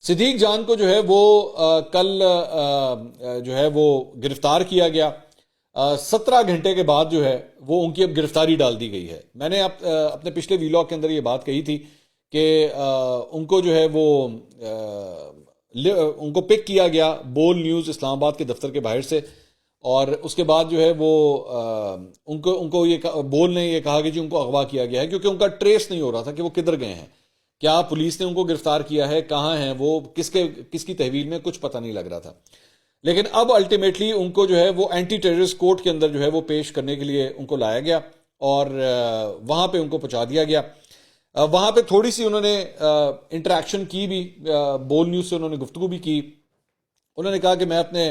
صدیق جان کو جو ہے وہ کل جو ہے وہ گرفتار کیا گیا۔ 17 گھنٹے کے بعد جو ہے وہ ان کی اب گرفتاری ڈال دی گئی ہے۔ میں نے اپنے پچھلے ویلاگ کے اندر یہ بات کہی تھی کہ ان کو جو ہے وہ ان کو پک کیا گیا بول نیوز اسلام آباد کے دفتر کے باہر سے، اور اس کے بعد جو ہے وہ ان کو یہ بول نے یہ کہا کہ جی ان کو اغوا کیا گیا ہے، کیونکہ ان کا ٹریس نہیں ہو رہا تھا کہ وہ کدھر گئے ہیں، کیا پولیس نے ان کو گرفتار کیا ہے، کہاں ہیں وہ، کس کی تحویل میں، کچھ پتہ نہیں لگ رہا تھا۔ لیکن اب الٹیمیٹلی ان کو جو ہے وہ اینٹی ٹیررسٹ کورٹ کے اندر جو ہے وہ پیش کرنے کے لیے ان کو لایا گیا اور وہاں پہ ان کو پہنچا دیا گیا۔ وہاں پہ تھوڑی سی انہوں نے انٹریکشن کی بھی، بول نیوز سے انہوں نے گفتگو بھی کی۔ انہوں نے کہا کہ میں اپنے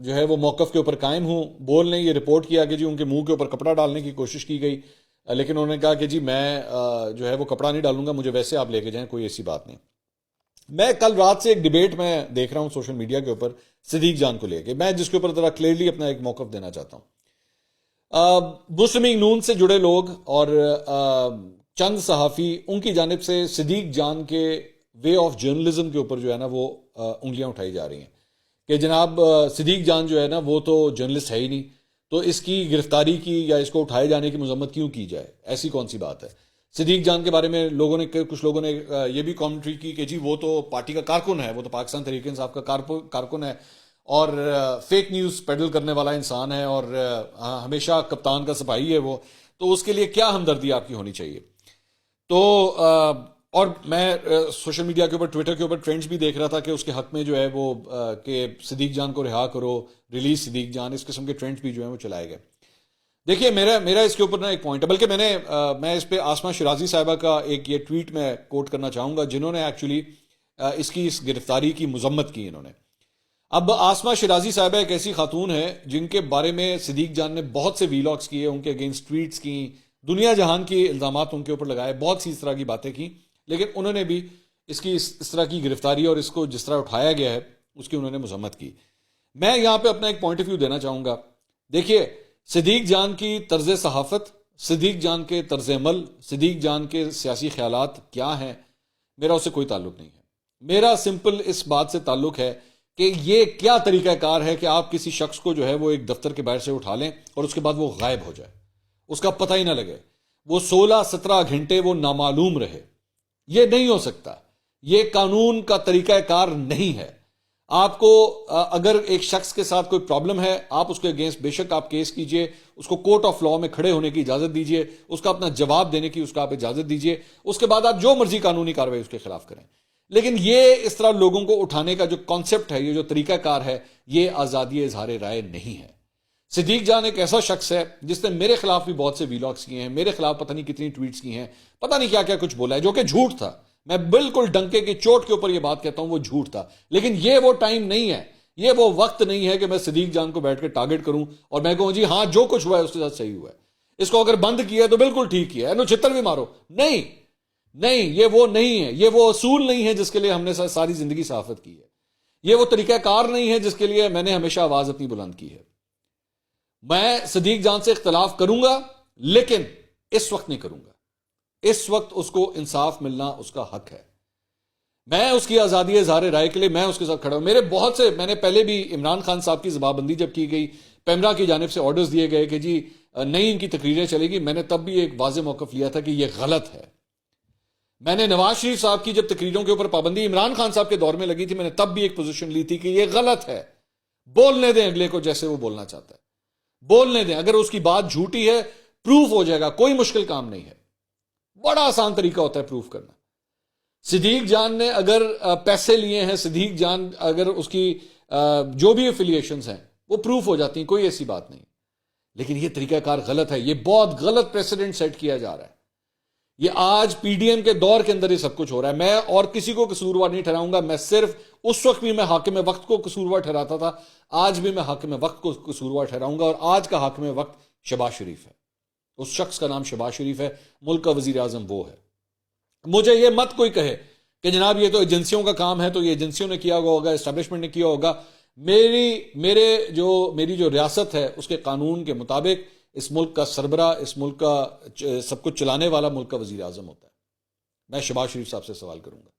جو ہے وہ موقف کے اوپر قائم ہوں۔ بول نے یہ رپورٹ کیا کہ جی ان کے منہ کے اوپر کپڑا ڈالنے کی کوشش کی گئی، لیکن انہوں نے کہا کہ جی میں جو ہے وہ کپڑا نہیں ڈالوں گا، مجھے ویسے آپ لے کے جائیں، کوئی ایسی بات نہیں۔ میں کل رات سے ایک ڈیبیٹ میں دیکھ رہا ہوں سوشل میڈیا کے اوپر صدیق جان کو لے کے، میں جس کے اوپر ذرا کلیئرلی اپنا ایک موقف دینا چاہتا ہوں۔ مسلم لیگ نون سے جڑے لوگ اور چند صحافی، ان کی جانب سے صدیق جان کے وے آف جرنلزم کے اوپر جو ہے نا وہ انگلیاں اٹھائی جا رہی ہیں کہ جناب صدیق جان جو ہے نا وہ تو جرنلسٹ ہے ہی نہیں، تو اس کی گرفتاری کی یا اس کو اٹھائے جانے کی مذمت کیوں کی جائے، ایسی کون سی بات ہے۔ صدیق جان کے بارے میں کچھ لوگوں نے یہ بھی کامنٹری کی کہ جی وہ تو پارٹی کا کارکن ہے، وہ تو پاکستان تحریک انصاف کا کارکن ہے اور فیک نیوز پیڈل کرنے والا انسان ہے اور ہمیشہ کپتان کا سپاہی ہے وہ، تو اس کے لیے کیا ہمدردی آپ کی ہونی چاہیے۔ تو اور میں سوشل میڈیا کے اوپر، ٹویٹر کے اوپر ٹرینڈز بھی دیکھ رہا تھا کہ اس کے حق میں جو ہے وہ کہ صدیق جان کو رہا کرو، ریلیز صدیق جان، اس قسم کے ٹرینڈز بھی جو ہیں وہ چلائے گئے۔ دیکھیے میرا اس کے اوپر نا ایک پوائنٹ ہے، بلکہ میں اس پہ آسمہ شیرازی صاحبہ کا ایک یہ ٹویٹ میں کوٹ کرنا چاہوں گا، جنہوں نے ایکچولی اس گرفتاری کی مذمت کی انہوں نے۔ اب آسمہ شیرازی صاحبہ ایک ایسی خاتون ہے جن کے بارے میں صدیق جان نے بہت سے ویلاگز کیے، ان کے اگینسٹ ٹویٹس کی، دنیا جہان کے الزامات ان کے اوپر لگائے، بہت سی اس طرح کی باتیں کی، لیکن انہوں نے بھی اس طرح کی گرفتاری اور اس کو جس طرح اٹھایا گیا ہے اس کی انہوں نے مذمت کی۔ میں یہاں پہ اپنا ایک پوائنٹ آف ویو دینا چاہوں گا۔ دیکھیے صدیق جان کی طرز صحافت، صدیق جان کے طرز عمل، صدیق جان کے سیاسی خیالات کیا ہیں، میرا اس سے کوئی تعلق نہیں ہے۔ میرا سمپل اس بات سے تعلق ہے کہ یہ کیا طریقہ کار ہے کہ آپ کسی شخص کو جو ہے وہ ایک دفتر کے باہر سے اٹھا لیں اور اس کے بعد وہ غائب ہو جائے، اس کا پتہ ہی نہ لگے، وہ 16-17 گھنٹے وہ نامعلوم رہے۔ یہ نہیں ہو سکتا، یہ قانون کا طریقہ کار نہیں ہے۔ آپ کو اگر ایک شخص کے ساتھ کوئی پرابلم ہے، آپ اس کے اگینسٹ بے شک آپ کیس کیجئے، اس کو کورٹ آف لاء میں کھڑے ہونے کی اجازت دیجئے، اس کا اپنا جواب دینے کی اس کا آپ اجازت دیجئے، اس کے بعد آپ جو مرضی قانونی کارروائی اس کے خلاف کریں۔ لیکن یہ اس طرح لوگوں کو اٹھانے کا جو کانسیپٹ ہے، یہ جو طریقہ کار ہے، یہ آزادی اظہار رائے نہیں ہے۔ صدیق جان ایک ایسا شخص ہے جس نے میرے خلاف بھی بہت سے ویلاگز کیے ہیں، میرے خلاف پتہ نہیں کتنی ٹویٹس کی ہیں، پتہ نہیں کیا کیا کچھ بولا ہے جو کہ جھوٹ تھا۔ میں بالکل ڈنکے کی چوٹ کے اوپر یہ بات کہتا ہوں، وہ جھوٹ تھا۔ لیکن یہ وہ ٹائم نہیں ہے، یہ وہ وقت نہیں ہے کہ میں صدیق جان کو بیٹھ کے ٹارگٹ کروں اور میں کہوں جی ہاں جو کچھ ہوا ہے اس کے ساتھ صحیح ہوا ہے، اس کو اگر بند کیا ہے تو بالکل ٹھیک کیا ہے، چھتر بھی مارو۔ نہیں، یہ وہ نہیں ہے، یہ وہ اصول نہیں ہے جس کے لیے ہم نے ساری زندگی صحافت کی ہے، یہ وہ طریقہ کار نہیں ہے جس کے لیے میں نے ہمیشہ آواز اپنی بلند کی ہے۔ میں صدیق جان سے اختلاف کروں گا، لیکن اس وقت نہیں کروں گا۔ اس وقت اس کو انصاف ملنا اس کا حق ہے۔ میں اس کی آزادی اظہار رائے کے لیے میں اس کے ساتھ کھڑا ہوں۔ میرے بہت سے، میں نے پہلے بھی عمران خان صاحب کی زبانبندی جب کی گئی، پیمرا کی جانب سے آرڈرز دیے گئے کہ جی نہیں ان کی تقریریں چلے گی، میں نے تب بھی ایک واضح موقف لیا تھا کہ یہ غلط ہے۔ میں نے نواز شریف صاحب کی جب تقریروں کے اوپر پابندی عمران خان صاحب کے دور میں لگی تھی، میں نے تب بھی ایک پوزیشن لی تھی کہ یہ غلط ہے۔ بولنے دیں اگلے کو جیسے وہ بولنا چاہتا ہے، بولنے دیں، اگر اس کی بات جھوٹی ہے پروف ہو جائے گا، کوئی مشکل کام نہیں ہے، بڑا آسان طریقہ ہوتا ہے پروف کرنا۔ صدیق جان نے اگر پیسے لیے ہیں، صدیق جان اگر اس کی جو بھی افیلیشنز ہیں وہ پروف ہو جاتی ہیں، کوئی ایسی بات نہیں۔ لیکن یہ طریقہ کار غلط ہے، یہ بہت غلط پریسیڈنٹ سیٹ کیا جا رہا ہے۔ یہ آج پی ڈی ایم کے دور کے اندر یہ سب کچھ ہو رہا ہے۔ میں اور کسی کو قصوروار نہیں ٹھہراؤں گا، میں صرف اس وقت بھی میں حاکم وقت کو قصوروار ٹھہراتا تھا، آج بھی میں حاکم وقت کو قصوروار ٹھہراؤں گا، اور آج کا حاکم وقت شہباز شریف ہے۔ اس شخص کا نام شہباز شریف ہے، ملک کا وزیر اعظم وہ ہے۔ مجھے یہ مت کوئی کہے کہ جناب یہ تو ایجنسیوں کا کام ہے، تو یہ ایجنسیوں نے کیا ہوگا، اسٹیبلشمنٹ نے کیا ہوگا۔ میری جو ریاست ہے اس کے قانون کے مطابق اس ملک کا سربراہ، اس ملک کا سب کچھ چلانے والا ملک کا وزیر اعظم ہوتا ہے۔ میں شہباز شریف صاحب سے سوال کروں گا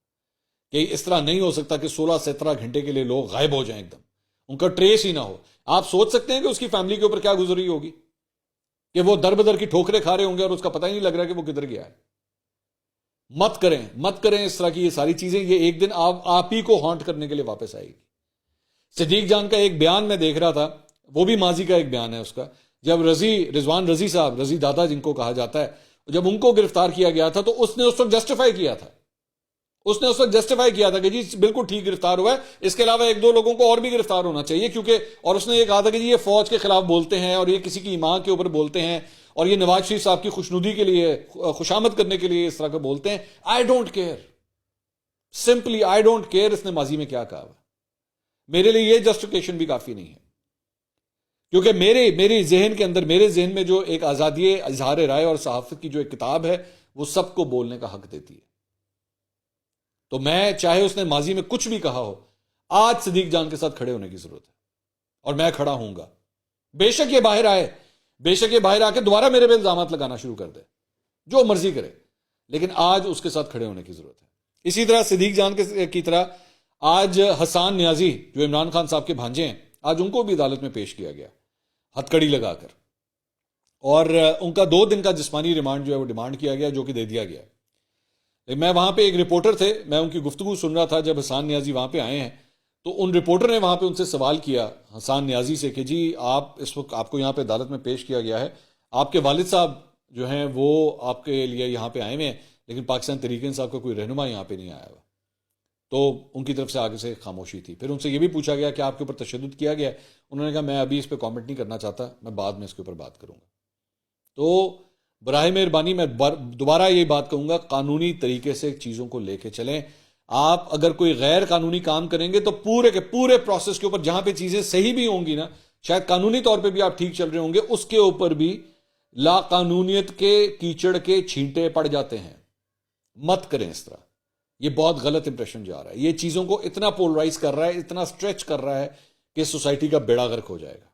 کہ اس طرح نہیں ہو سکتا کہ 16-17 گھنٹے کے لیے لوگ غائب ہو جائیں، ایک دم ان کا ٹریس ہی نہ ہو. آپ سوچ سکتے ہیں کہ اس کی فیملی کے اوپر کیا گزری ہوگی، کہ وہ در بدر کی ٹھوکریں کھا رہے ہوں گے اور اس کا پتہ ہی نہیں لگ رہا کہ وہ کدھر گیا ہے. مت کریں اس طرح کی یہ ساری چیزیں، یہ ایک دن آپ ہی کو ہانٹ کرنے کے لیے واپس آئے گی. صدیق جان کا ایک بیان میں دیکھ رہا تھا، وہ بھی ماضی کا ایک بیان ہے اس کا، جب رضوان رضی صاحب، رضی دادا جن کو کہا جاتا ہے، جب ان کو گرفتار کیا گیا تھا تو اس نے اس وقت جسٹیفائی کیا تھا کہ جی بالکل ٹھیک گرفتار ہوا ہے، اس کے علاوہ 1-2 لوگوں کو اور بھی گرفتار ہونا چاہیے، کیونکہ اور اس نے یہ کہا تھا کہ جی یہ فوج کے خلاف بولتے ہیں اور یہ کسی کی ماں کے اوپر بولتے ہیں اور یہ نواز شریف صاحب کی خوشنودی کے لیے، خوشامد کرنے کے لیے اس طرح کا بولتے ہیں. I don't care, simply I don't care اس نے ماضی میں کیا کہا ہوا. میرے لیے یہ جسٹیفیکیشن بھی کافی نہیں ہے، کیونکہ میرے ذہن میں جو ایک آزادی اظہار رائے اور صحافت کی جو ایک کتاب ہے، وہ سب کو بولنے کا حق دیتی ہے. تو میں چاہے اس نے ماضی میں کچھ بھی کہا ہو، آج صدیق جان کے ساتھ کھڑے ہونے کی ضرورت ہے، اور میں کھڑا ہوں گا. بے شک یہ باہر آ کے دوبارہ میرے پہ الزامات لگانا شروع کر دے، جو مرضی کرے، لیکن آج اس کے ساتھ کھڑے ہونے کی ضرورت ہے. اسی طرح صدیق جان کی طرح آج حسان نیازی جو عمران خان صاحب کے بھانجے ہیں، آج ان کو بھی عدالت میں پیش کیا گیا ہتھکڑی لگا کر، اور ان کا 2 دن کا جسمانی ریمانڈ جو ہے وہ ڈیمانڈ کیا گیا، جو کہ دے دیا گیا. میں وہاں پہ ایک رپورٹر تھے، میں ان کی گفتگو سن رہا تھا جب حسان نیازی وہاں پہ آئے ہیں، تو ان رپورٹر نے وہاں پہ ان سے سوال کیا حسان نیازی سے کہ جی آپ اس وقت آپ کو یہاں پہ عدالت میں پیش کیا گیا ہے، آپ کے والد صاحب جو ہیں وہ آپ کے لیے یہاں پہ آئے ہوئے ہیں، لیکن پاکستان تحریک انصاف کا کوئی رہنما یہاں پہ نہیں آیا ہوا. تو ان کی طرف سے آگے سے خاموشی تھی. پھر ان سے یہ بھی پوچھا گیا کہ آپ کے اوپر تشدد کیا گیا ہے، انہوں نے کہا میں ابھی اس پہ کامنٹ نہیں کرنا چاہتا، میں بعد میں اس کے اوپر بات کروں گا. تو براہ مہربانی میں دوبارہ یہ بات کہوں گا، قانونی طریقے سے چیزوں کو لے کے چلیں. آپ اگر کوئی غیر قانونی کام کریں گے تو پورے کے پورے پروسیس کے اوپر جہاں پہ چیزیں صحیح بھی ہوں گی نا، شاید قانونی طور پہ بھی آپ ٹھیک چل رہے ہوں گے، اس کے اوپر بھی لا قانونیت کے کیچڑ کے چھینٹے پڑ جاتے ہیں. مت کریں اس طرح، یہ بہت غلط امپریشن جا رہا ہے، یہ چیزوں کو اتنا پولرائز کر رہا ہے، اتنا سٹریچ کر رہا ہے کہ سوسائٹی کا بیڑا غرق ہو جائے گا.